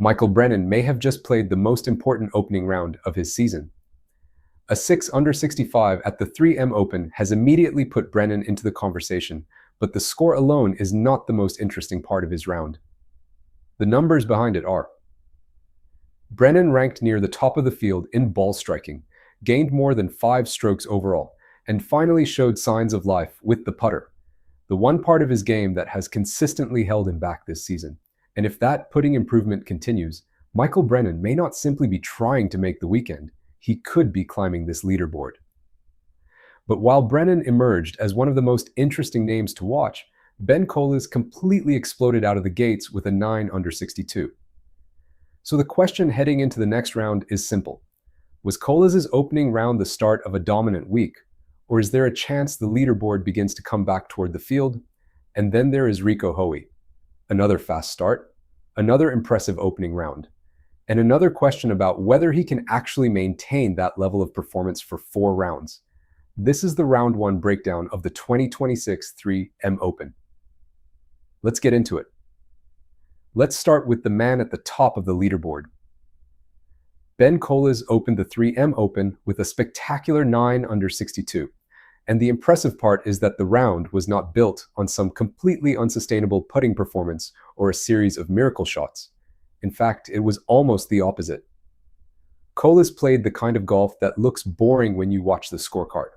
Michael Brennan may have just played the most important opening round of his season. A 6 under 65 at the 3M Open has immediately put Brennan into the conversation, but the score alone is not the most interesting part of his round. The numbers behind it are: Brennan ranked near the top of the field in ball striking, gained more than 5 strokes overall, and finally showed signs of life with the putter, the one part of his game that has consistently held him back this season. And if that putting improvement continues, Michael Brennan may not simply be trying to make the weekend, he could be climbing this leaderboard. But while Brennan emerged as one of the most interesting names to watch, Ben Kohles completely exploded out of the gates with a 9 under 62. So the question heading into the next round is simple. Was Kohles' opening round the start of a dominant week, or is there a chance the leaderboard begins to come back toward the field? And then there is Rico Hoey. Another fast start, another impressive opening round, and another question about whether he can actually maintain that level of performance for 4 rounds. This is the round 1 breakdown of the 2026 3M Open. Let's get into it. Let's start with the man at the top of the leaderboard. Ben Kohles opened the 3M Open with a spectacular 9 under 62. And the impressive part is that the round was not built on some completely unsustainable putting performance or a series of miracle shots. In fact, it was almost the opposite. Kohles played the kind of golf that looks boring when you watch the scorecard,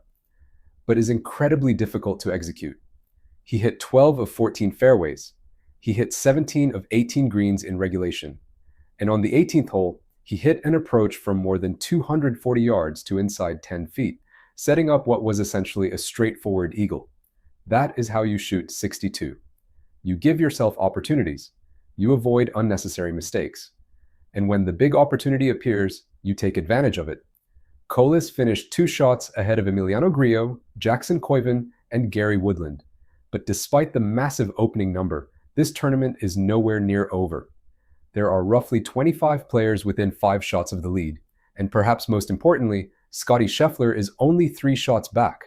but is incredibly difficult to execute. He hit 12 of 14 fairways. He hit 17 of 18 greens in regulation. And on the 18th hole, he hit an approach from more than 240 yards to inside 10 feet. Setting up what was essentially a straightforward eagle. That is how you shoot 62. You give yourself opportunities. You avoid unnecessary mistakes. And when the big opportunity appears, you take advantage of it. Kohles finished 2 shots ahead of Emiliano Grillo, Jackson Koiven, and Gary Woodland. But despite the massive opening number, this tournament is nowhere near over. There are roughly 25 players within 5 shots of the lead, and perhaps most importantly, Scottie Scheffler is only 3 shots back.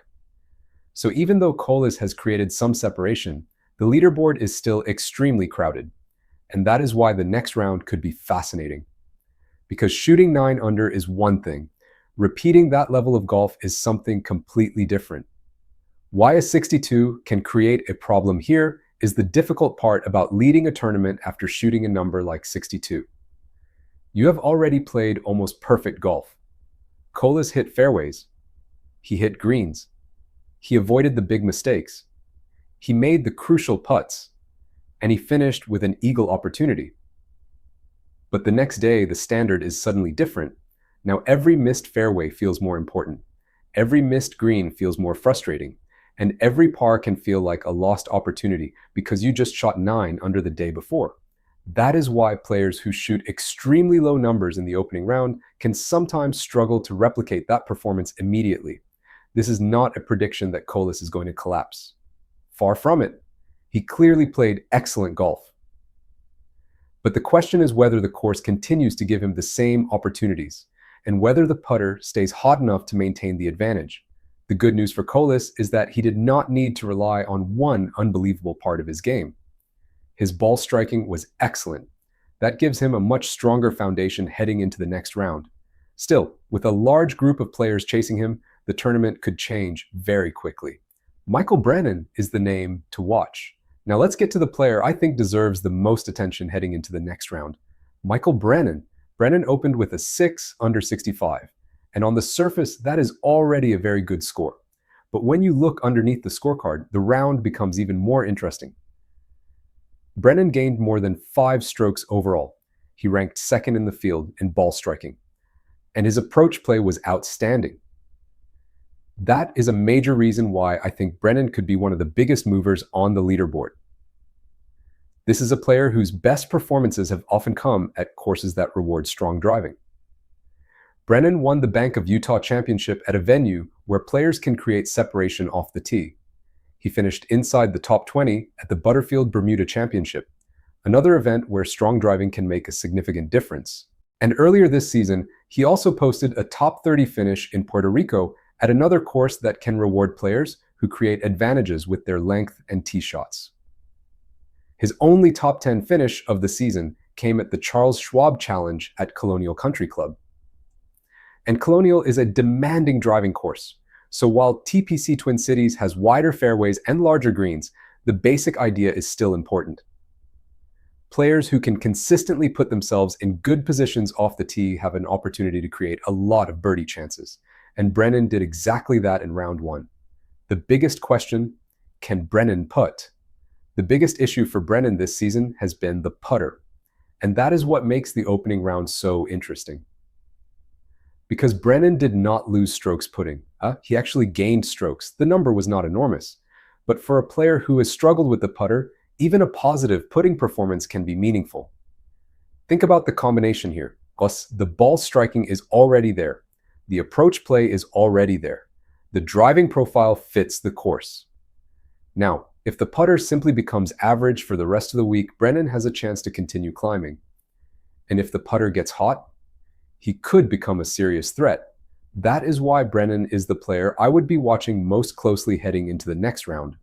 So even though Kohles has created some separation, the leaderboard is still extremely crowded. And that is why the next round could be fascinating. Because shooting 9 under is one thing. Repeating that level of golf is something completely different. Why a 62 can create a problem here is the difficult part about leading a tournament after shooting a number like 62. You have already played almost perfect golf. Kohles hit fairways. He hit greens. He avoided the big mistakes. He made the crucial putts. And he finished with an eagle opportunity. But the next day, the standard is suddenly different. Now every missed fairway feels more important. Every missed green feels more frustrating. And every par can feel like a lost opportunity because you just shot 9 under the day before. That is why players who shoot extremely low numbers in the opening round can sometimes struggle to replicate that performance immediately. This is not a prediction that Kohles is going to collapse. Far from it. He clearly played excellent golf. But the question is whether the course continues to give him the same opportunities, and whether the putter stays hot enough to maintain the advantage. The good news for Kohles is that he did not need to rely on one unbelievable part of his game. His ball striking was excellent. That gives him a much stronger foundation heading into the next round. Still, with a large group of players chasing him, the tournament could change very quickly. Michael Brennan is the name to watch. Now let's get to the player I think deserves the most attention heading into the next round. Michael Brennan. Brennan opened with a 6 under 65. And on the surface, that is already a very good score. But when you look underneath the scorecard, the round becomes even more interesting. Brennan gained more than 5 strokes overall. He ranked 2nd in the field in ball striking. And his approach play was outstanding. That is a major reason why I think Brennan could be one of the biggest movers on the leaderboard. This is a player whose best performances have often come at courses that reward strong driving. Brennan won the Bank of Utah Championship at a venue where players can create separation off the tee. He finished inside the top 20 at the Butterfield Bermuda Championship, another event where strong driving can make a significant difference. And earlier this season, he also posted a top 30 finish in Puerto Rico at another course that can reward players who create advantages with their length and tee shots. His only top 10 finish of the season came at the Charles Schwab Challenge at Colonial Country Club. And Colonial is a demanding driving course. So while TPC Twin Cities has wider fairways and larger greens, the basic idea is still important. Players who can consistently put themselves in good positions off the tee have an opportunity to create a lot of birdie chances. And Brennan did exactly that in round one. The biggest question, can Brennan putt? The biggest issue for Brennan this season has been the putter. And that is what makes the opening round so interesting. Because Brennan did not lose strokes putting. He actually gained strokes. The number was not enormous. But for a player who has struggled with the putter, even a positive putting performance can be meaningful. Think about the combination here. The ball striking is already there. The approach play is already there. The driving profile fits the course. Now, if the putter simply becomes average for the rest of the week, Brennan has a chance to continue climbing. And if the putter gets hot, he could become a serious threat. That is why Brennan is the player I would be watching most closely heading into the next round.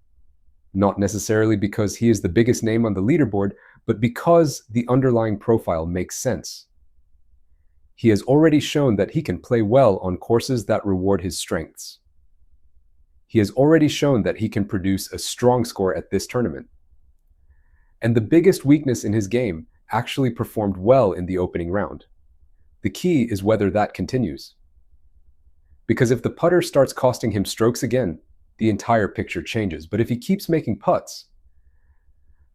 Not necessarily because he is the biggest name on the leaderboard, but because the underlying profile makes sense. He has already shown that he can play well on courses that reward his strengths. He has already shown that he can produce a strong score at this tournament. And the biggest weakness in his game actually performed well in the opening round. The key is whether that continues. Because if the putter starts costing him strokes again, the entire picture changes. But if he keeps making putts,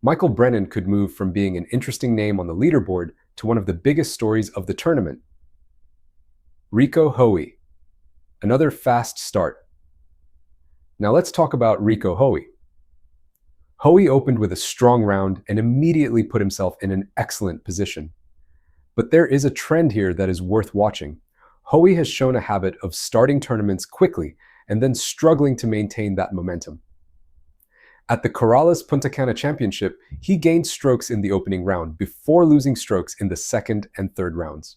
Michael Brennan could move from being an interesting name on the leaderboard to one of the biggest stories of the tournament. Rico Hoey, another fast start. Now let's talk about Rico Hoey. Hoey opened with a strong round and immediately put himself in an excellent position. But there is a trend here that is worth watching. Hoey has shown a habit of starting tournaments quickly and then struggling to maintain that momentum. At the Corrales Punta Cana Championship, he gained strokes in the opening round before losing strokes in the second and third rounds.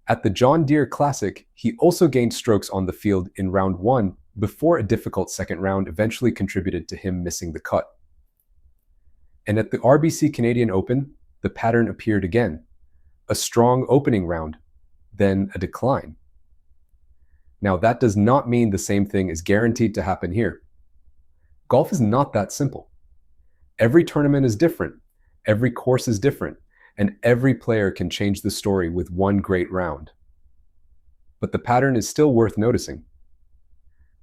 At the John Deere Classic, he also gained strokes on the field in round one before a difficult second round eventually contributed to him missing the cut. And at the RBC Canadian Open, the pattern appeared again. A strong opening round, then a decline. Now that does not mean the same thing is guaranteed to happen here. Golf is not that simple. Every tournament is different, every course is different, and every player can change the story with one great round. But the pattern is still worth noticing.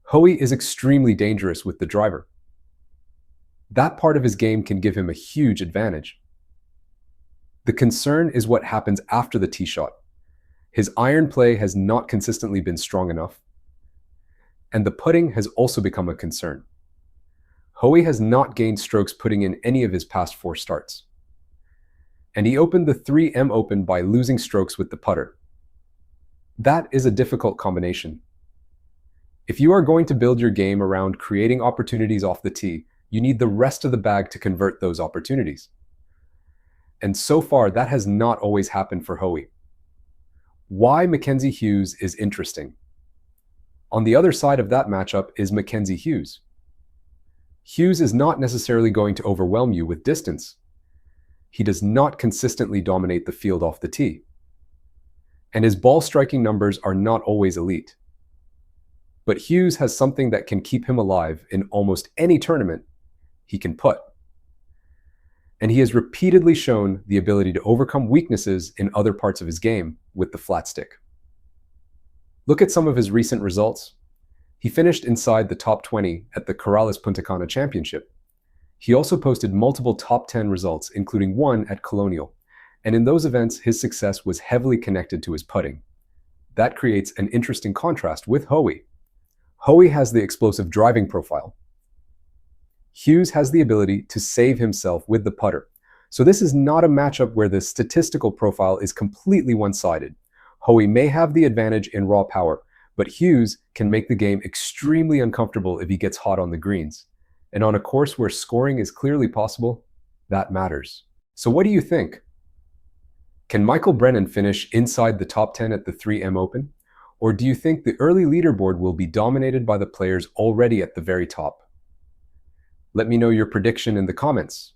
Hoey is extremely dangerous with the driver. That part of his game can give him a huge advantage. The concern is what happens after the tee shot. His iron play has not consistently been strong enough, and the putting has also become a concern. Hoey has not gained strokes putting in any of his past 4 starts. And he opened the 3M Open by losing strokes with the putter. That is a difficult combination. If you are going to build your game around creating opportunities off the tee, you need the rest of the bag to convert those opportunities. And so far, that has not always happened for Hoey. Why Mackenzie Hughes is interesting. On the other side of that matchup is Mackenzie Hughes. Hughes is not necessarily going to overwhelm you with distance. He does not consistently dominate the field off the tee. And his ball striking numbers are not always elite. But Hughes has something that can keep him alive in almost any tournament. He can putt. And he has repeatedly shown the ability to overcome weaknesses in other parts of his game with the flat stick. Look at some of his recent results. He finished inside the top 20 at the Corrales Punta Cana Championship. He also posted multiple top 10 results, including one at Colonial. And in those events, his success was heavily connected to his putting. That creates an interesting contrast with Hoey. Hoey has the explosive driving profile. Hughes has the ability to save himself with the putter. So this is not a matchup where the statistical profile is completely one-sided. Hoey may have the advantage in raw power, but Hughes can make the game extremely uncomfortable if he gets hot on the greens. And on a course where scoring is clearly possible, that matters. So what do you think? Can Michael Brennan finish inside the top 10 at the 3M Open? Or do you think the early leaderboard will be dominated by the players already at the very top? Let me know your prediction in the comments.